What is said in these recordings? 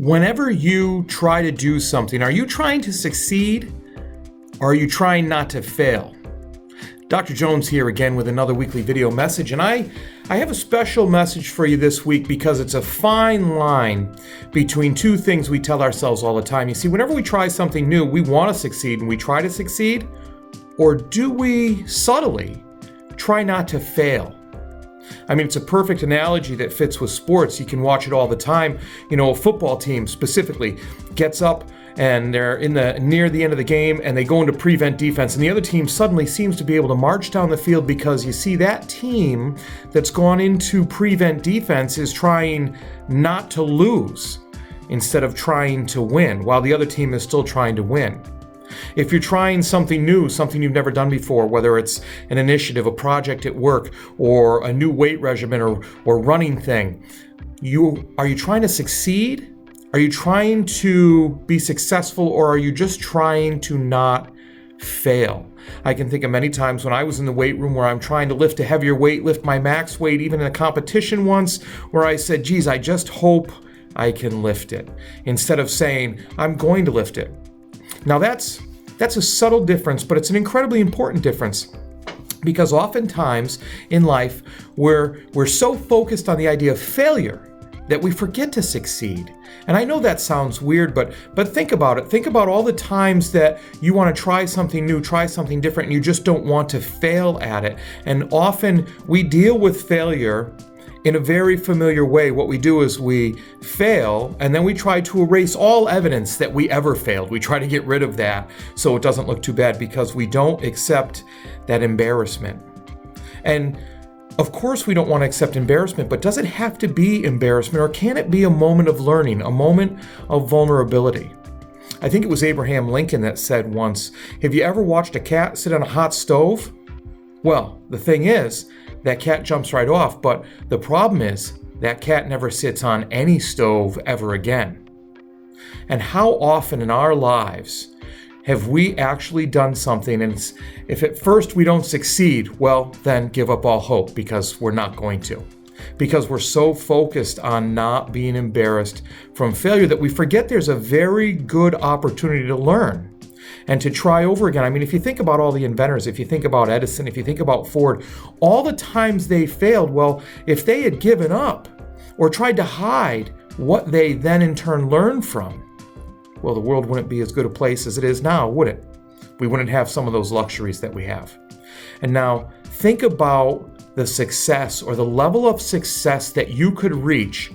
Whenever you try to do something, are you trying to succeed or are you trying not to fail? Dr. Jones here again with another weekly video message, and I have a special message for you this week because it's a fine line between two things we tell ourselves all the time. You see, whenever we try something new, we want to succeed and we try to succeed, or do we subtly try not to fail? I mean, it's a perfect analogy that fits with sports. You can watch it all the time. You know, a football team specifically gets up and they're near the end of the game and they go into prevent defense, and the other team suddenly seems to be able to march down the field because you see that team that's gone into prevent defense is trying not to lose instead of trying to win, while the other team is still trying to win. If you're trying something new, something you've never done before, whether it's an initiative, a project at work, or a new weight regimen or running thing, are you trying to succeed? Are you trying to be successful, or are you just trying to not fail? I can think of many times when I was in the weight room where I'm trying to lift a heavier weight, lift my max weight, even in a competition once, where I said, geez, I just hope I can lift it, instead of saying, I'm going to lift it. Now that's a subtle difference, but it's an incredibly important difference, because oftentimes in life we're so focused on the idea of failure that we forget to succeed. And I know that sounds weird, but think about it. Think about all the times that you want to try something new, try something different, and you just don't want to fail at it. And often we deal with failure in a very familiar way. What we do is we fail, and then we try to erase all evidence that we ever failed. We try to get rid of that so it doesn't look too bad, because we don't accept that embarrassment. And of course we don't want to accept embarrassment, but does it have to be embarrassment, or can it be a moment of learning, a moment of vulnerability? I think it was Abraham Lincoln that said once, have you ever watched a cat sit on a hot stove? Well, the thing is, that cat jumps right off, but the problem is that cat never sits on any stove ever again. And how often in our lives have we actually done something, and if at first we don't succeed, well, then give up all hope, because we're not going to. Because we're so focused on not being embarrassed from failure that we forget there's a very good opportunity to learn and to try over again. I mean, if you think about all the inventors, if you think about Edison, if you think about Ford, all the times they failed, well, if they had given up or tried to hide what they then in turn learned from, well, the world wouldn't be as good a place as it is now, would it? We wouldn't have some of those luxuries that we have. And now think about the success, or the level of success that you could reach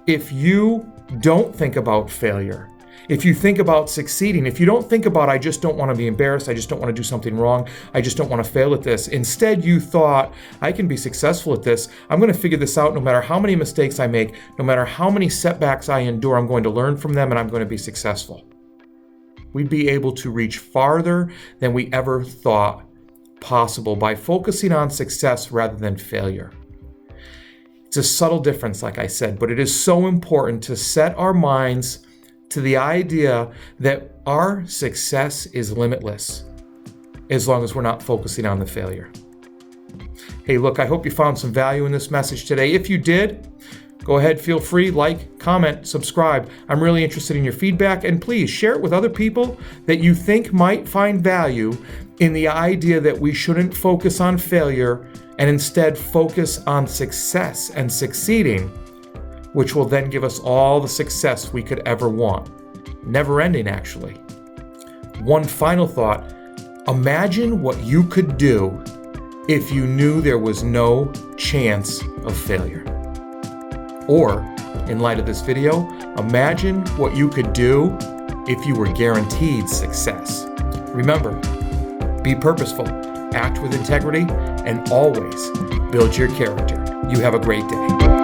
if you don't think about failure. If you think about succeeding, if you don't think about, I just don't want to be embarrassed, I just don't want to do something wrong, I just don't want to fail at this. Instead, you thought, I can be successful at this. I'm going to figure this out no matter how many mistakes I make, no matter how many setbacks I endure, I'm going to learn from them and I'm going to be successful. We'd be able to reach farther than we ever thought possible by focusing on success rather than failure. It's a subtle difference, like I said, but it is so important to set our minds to the idea that our success is limitless as long as we're not focusing on the failure. Hey, look, I hope you found some value in this message today. If you did, go ahead, feel free, like, comment, subscribe. I'm really interested in your feedback, and please share it with other people that you think might find value in the idea that we shouldn't focus on failure and instead focus on success and succeeding, which will then give us all the success we could ever want. Never ending, actually. One final thought. Imagine what you could do if you knew there was no chance of failure. Or, in light of this video, imagine what you could do if you were guaranteed success. Remember, be purposeful, act with integrity, and always build your character. You have a great day.